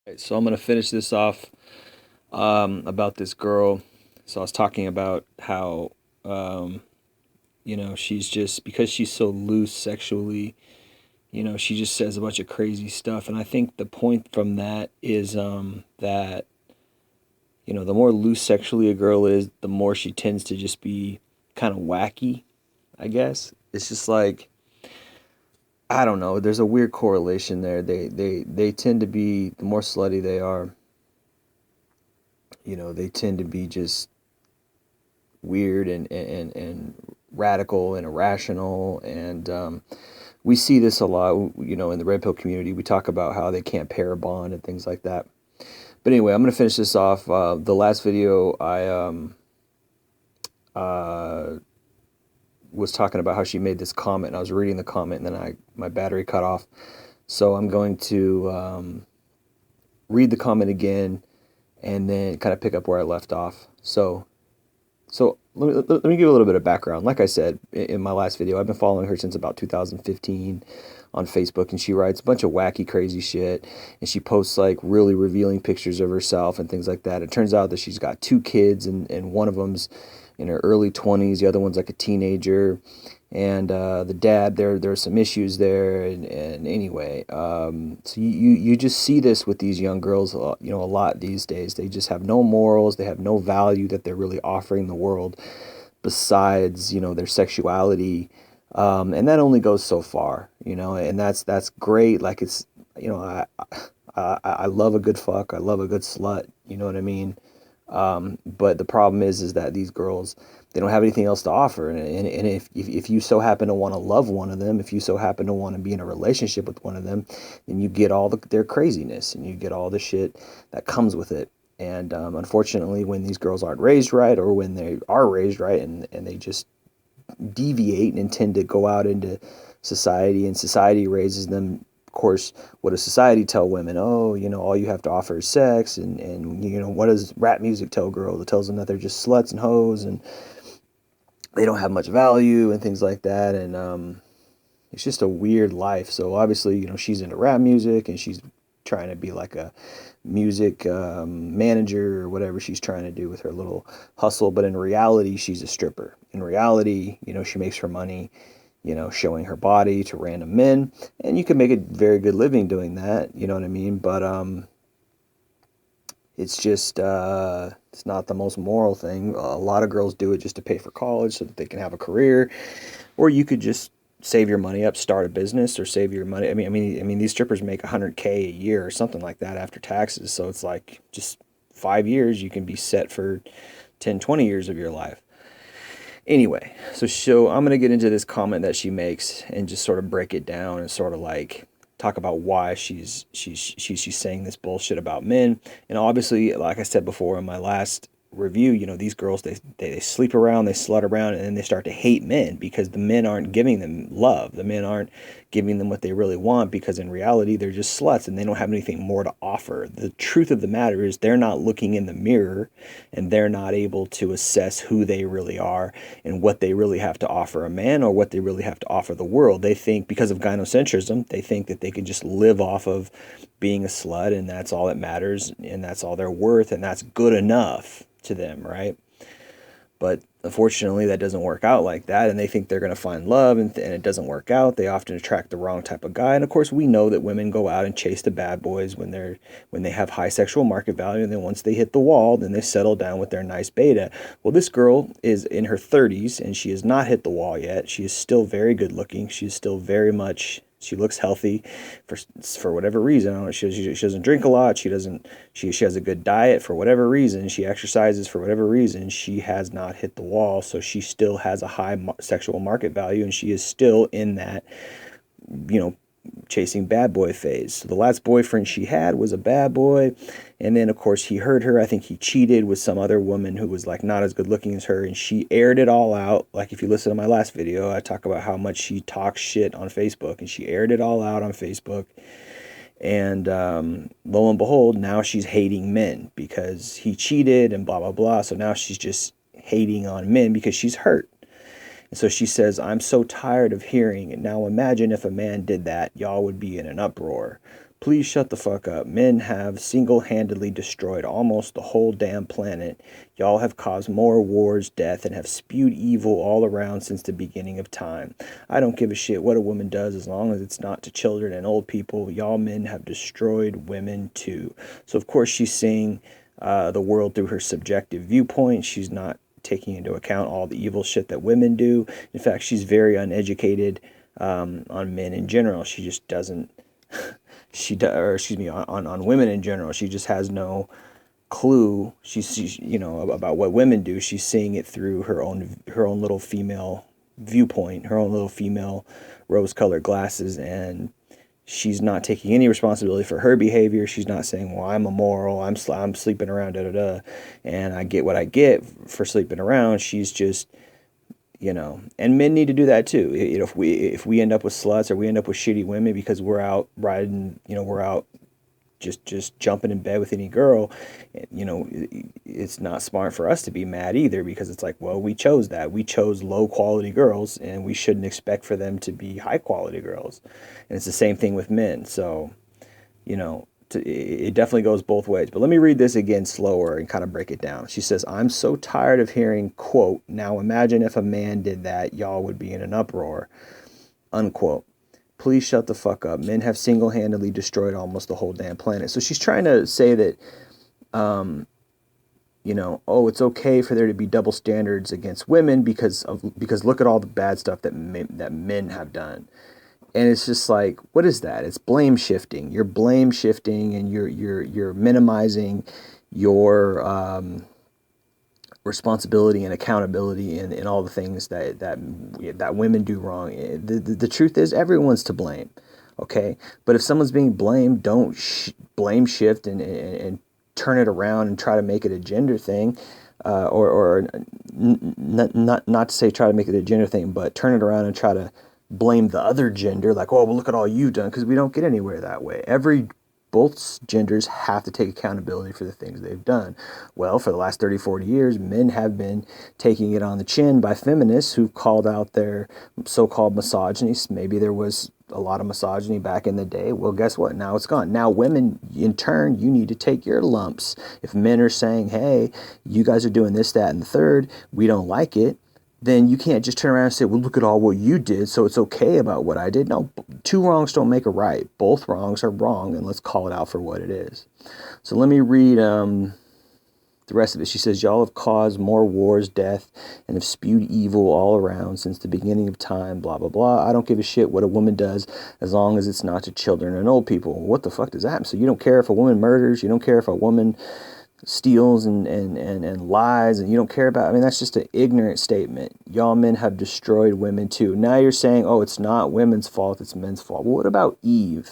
Right, so I'm gonna finish this off about this girl. So I was talking about how um, she's just because she's so loose sexually. She just says a bunch of crazy stuff, and I think the point from that is that the more loose sexually a girl is, the more she tends to just be kind of wacky. I guess it's just like I don't know. There's a weird correlation there. They tend to be the more slutty they are. They tend to be just weird and radical and irrational. And we see this a lot, in the red pill community. We talk about how they can't pair a bond and things like that. But anyway, I'm going to finish this off. The last video, I uh, was talking about how she made this comment, and I was reading the comment, and then my battery cut off. So I'm going to read the comment again and then kind of pick up where I left off. So let me give a little bit of background. Like I said in my last video, I've been following her since about 2015 on Facebook, and she writes a bunch of wacky, crazy shit, and she posts like really revealing pictures of herself and things like that. It turns out that she's got two kids, and one of them's in her early 20s, the other one's like a teenager, and the dad, there's some issues there, and anyway, so you just see this with these young girls, a lot these days. They just have no morals, they have no value that they're really offering the world besides their sexuality, and that only goes so far, and that's great. Like it's I love a good fuck, I love a good slut, you know what I mean. But the problem is that these girls, they don't have anything else to offer, and if you so happen to want to love one of them, if you so happen to want to be in a relationship with one of them, then you get all their craziness, and you get all the shit that comes with it. And unfortunately, when these girls aren't raised right, or when they are raised right, and they just deviate and tend to go out into society, and society raises them, of course, what does society tell women? Oh, all you have to offer is sex. And what does rap music tell girls? It tells them that they're just sluts and hoes, and they don't have much value and things like that. And it's just a weird life. So obviously, she's into rap music, and she's trying to be like a music manager or whatever she's trying to do with her little hustle. But in reality, she's a stripper. In reality, she makes her money, showing her body to random men, and you can make a very good living doing that. You know what I mean? But it's just it's not the most moral thing. A lot of girls do it just to pay for college so that they can have a career, or you could just save your money up, start a business, or save your money. I mean, these strippers make 100K a year or something like that after taxes. So it's like just 5 years, you can be set for 10, 20 years of your life. Anyway, so I'm gonna get into this comment that she makes and just sort of break it down and sort of like talk about why she's saying this bullshit about men. And obviously, like I said before in my last review, these girls, they sleep around, they slut around, and then they start to hate men because the men aren't giving them love. The men aren't giving them what they really want, because in reality they're just sluts and they don't have anything more to offer. The truth of the matter is they're not looking in the mirror, and they're not able to assess who they really are and what they really have to offer a man, or what they really have to offer the world. They think, because of gynocentrism, they think that they can just live off of being a slut, and that's all that matters, and that's all they're worth, and that's good enough to them, right? But unfortunately, that doesn't work out like that, and they think they're going to find love, and it doesn't work out. They often attract the wrong type of guy, and of course, we know that women go out and chase the bad boys when they have high sexual market value, and then once they hit the wall, then they settle down with their nice beta. Well, this girl is in her 30s, and she has not hit the wall yet. She is still very good looking. She's still very much, she looks healthy for whatever reason. I don't know, she doesn't drink a lot. She has a good diet for whatever reason. She exercises for whatever reason. She has not hit the wall, so she still has a high sexual market value, and she is still in that, you know, chasing bad boy phase. So the last boyfriend she had was a bad boy, and then of course he hurt her. I think he cheated with some other woman who was like not as good looking as her, and she aired it all out. Like if you listen to my last video, I talk about how much she talks shit on Facebook, and she aired it all out on Facebook. And lo and behold, now she's hating men because he cheated and blah blah blah. So now she's just hating on men because she's hurt. And so she says, I'm so tired of hearing it. Now imagine if a man did that, y'all would be in an uproar. Please shut the fuck up. Men have single-handedly destroyed almost the whole damn planet. Y'all have caused more wars, death, and have spewed evil all around since the beginning of time. I don't give a shit what a woman does as long as it's not to children and old people. Y'all men have destroyed women too. So of course she's seeing the world through her subjective viewpoint. She's not taking into account all the evil shit that women do. In fact, she's very uneducated on men in general. She just doesn't or excuse me, on women in general. She just has no clue. She's about what women do. She's seeing it through her own little female viewpoint, her own little female rose-colored glasses, and she's not taking any responsibility for her behavior. She's not saying, well, I'm immoral, I'm sleeping around, and I get what I get for sleeping around. She's just, and men need to do that too. If we end up with sluts or we end up with shitty women because we're out riding, we're out just jumping in bed with any girl, it's not smart for us to be mad either, because it's like, well, we chose that. We chose low quality girls, and we shouldn't expect for them to be high quality girls. And it's the same thing with men. So, it definitely goes both ways. But let me read this again slower and kind of break it down. She says, I'm so tired of hearing, quote, now imagine if a man did that, y'all would be in an uproar, unquote. Please shut the fuck up. Men have single-handedly destroyed almost the whole damn planet. So she's trying to say that, it's okay for there to be double standards against women because look at all the bad stuff that men have done. And it's just like, what is that? It's blame shifting. You're blame shifting, and you're minimizing your responsibility and accountability in all the things that women do wrong. The truth is, everyone's to blame. Okay, but if someone's being blamed, don't blame shift and turn it around and try to make it a gender thing, or not to say try to make it a gender thing, but turn it around and try to blame the other gender, like, oh, well, look at all you've done, because we don't get anywhere that way. Both genders have to take accountability for the things they've done. Well, for the last 30, 40 years, men have been taking it on the chin by feminists who've called out their so-called misogyny. Maybe there was a lot of misogyny back in the day. Well, guess what? Now it's gone. Now women, in turn, you need to take your lumps. If men are saying, hey, you guys are doing this, that, and the third, we don't like it, then you can't just turn around and say, well, look at all what you did, so it's okay about what I did. No, two wrongs don't make a right. Both wrongs are wrong, and let's call it out for what it is. So let me read the rest of it. She says, y'all have caused more wars, death, and have spewed evil all around since the beginning of time, blah, blah, blah. I don't give a shit what a woman does as long as it's not to children and old people. What the fuck does that mean? So you don't care if a woman murders, you don't care if a woman steals and lies, and you don't care about, that's just an ignorant statement. Y'all men have destroyed women too. Now you're saying, oh, it's not women's fault, it's men's fault. Well, what about Eve?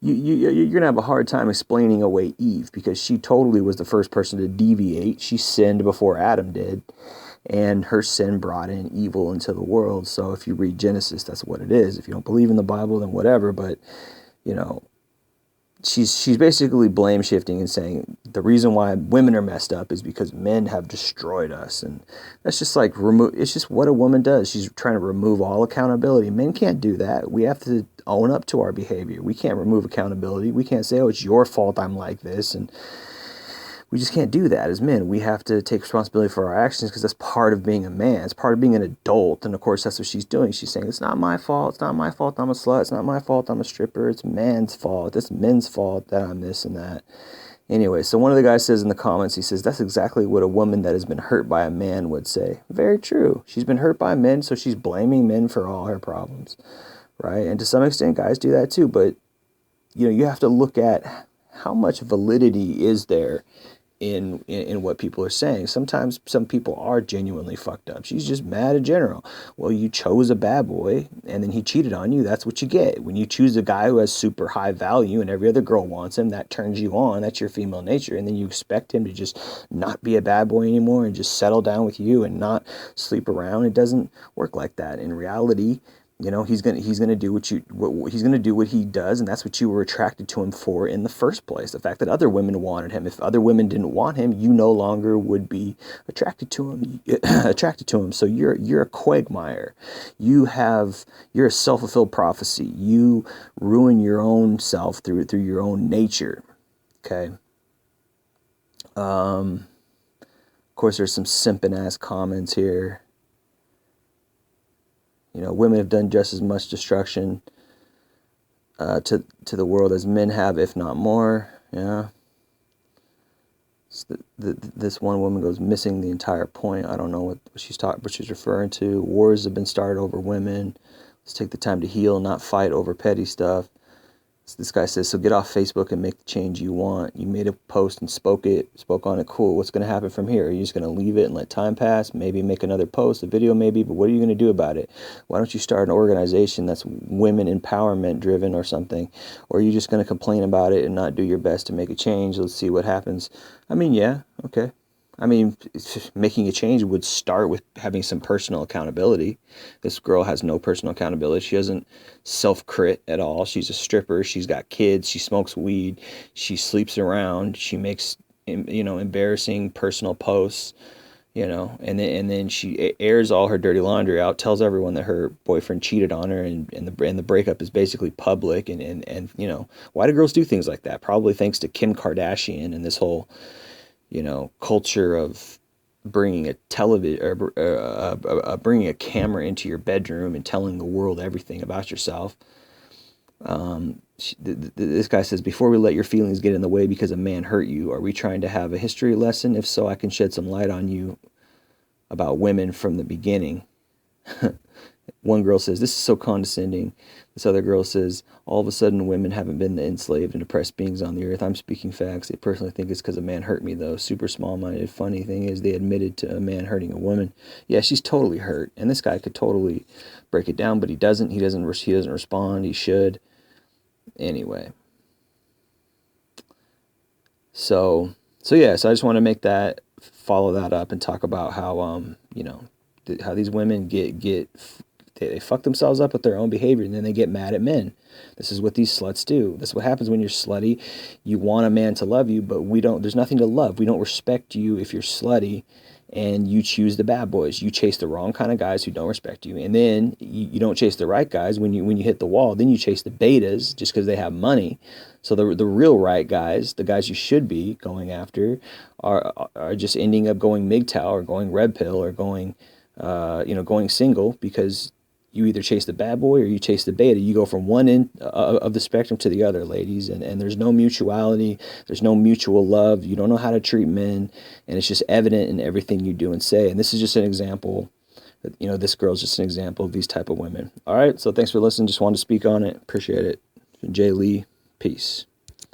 You're gonna have a hard time explaining away Eve, because she totally was the first person to deviate. She sinned before Adam did, and her sin brought in evil into the world. So if you read Genesis, that's what it is. If you don't believe in the Bible, then whatever. But she's basically blame shifting and saying the reason why women are messed up is because men have destroyed us. And that's just like it's just what a woman does. She's trying to remove all accountability. Men can't do that. We have to own up to our behavior. We can't remove accountability. We can't say, oh, it's your fault I'm like this. And we just can't do that as men. We have to take responsibility for our actions, because that's part of being a man. It's part of being an adult. And of course, that's what she's doing. She's saying, it's not my fault. It's not my fault I'm a slut. It's not my fault I'm a stripper. It's man's fault. It's men's fault that I'm this and that. Anyway, so one of the guys says in the comments, he says, that's exactly what a woman that has been hurt by a man would say. Very true. She's been hurt by men, so she's blaming men for all her problems, right? And to some extent, guys do that too. But, you have to look at how much validity is there in what people are saying. Sometimes some people are genuinely fucked up. She's just mad in general. Well, you chose a bad boy and then he cheated on you. That's what you get. When you choose a guy who has super high value and every other girl wants him, that turns you on. That's your female nature. And then you expect him to just not be a bad boy anymore and just settle down with you and not sleep around. It doesn't work like that. In reality, You know, he's gonna do he's gonna do what he does, and that's what you were attracted to him for in the first place. The fact that other women wanted him. If other women didn't want him, you no longer would be attracted to him. Attracted to him. So you're a quagmire. You're a self-fulfilled prophecy. You ruin your own self through your own nature. Okay. Of course, there's some simping ass comments here. You know, women have done just as much destruction to the world as men have, if not more. Yeah. This one woman goes missing the entire point. I don't know what she's referring to. Wars have been started over women. Let's take the time to heal, not fight over petty stuff. This guy says, so get off Facebook and make the change you want. You made a post and spoke on it. Cool. What's going to happen from here? Are you just going to leave it and let time pass? Maybe make another post, a video maybe, but what are you going to do about it? Why don't you start an organization that's women empowerment driven or something? Or are you just going to complain about it and not do your best to make a change? Let's see what happens. I mean, yeah, okay. I mean, making a change would start with having some personal accountability. This girl has no personal accountability. She doesn't self-crit at all. She's a stripper. She's got kids. She smokes weed. She sleeps around. She makes, embarrassing personal posts, and then she airs all her dirty laundry out, tells everyone that her boyfriend cheated on her, and the breakup is basically public. And why do girls do things like that? Probably thanks to Kim Kardashian and this whole culture of bringing a television or bringing a camera into your bedroom and telling the world everything about yourself. This guy says, before we let your feelings get in the way because a man hurt you, are we trying to have a history lesson? If so, I can shed some light on you about women from the beginning. One girl says, this is so condescending. This other girl says, all of a sudden women haven't been the enslaved and oppressed beings on the earth. I'm speaking facts. They personally think it's because a man hurt me, though. Super small-minded. Funny thing is, they admitted to a man hurting a woman. Yeah, she's totally hurt. And this guy could totally break it down, but he doesn't. He doesn't respond. He should. Anyway. So I just want to follow that up and talk about how, how these women they fuck themselves up with their own behavior, and then they get mad at men. This is what these sluts do. This is what happens when you're slutty. You want a man to love you, but there's nothing to love. We don't respect you if you're slutty, and you choose the bad boys. You chase the wrong kind of guys who don't respect you, and then you don't chase the right guys. When you hit the wall, then you chase the betas just because they have money. So the real right guys, the guys you should be going after, are just ending up going MGTOW or going red pill or going single, because you either chase the bad boy or you chase the beta. You go from one end of the spectrum to the other, ladies, and there's no mutuality. There's no mutual love. You don't know how to treat men, and it's just evident in everything you do and say. And this is just an example. This girl's just an example of these type of women. All right, so thanks for listening. Just wanted to speak on it. Appreciate it. Jay Lee, peace.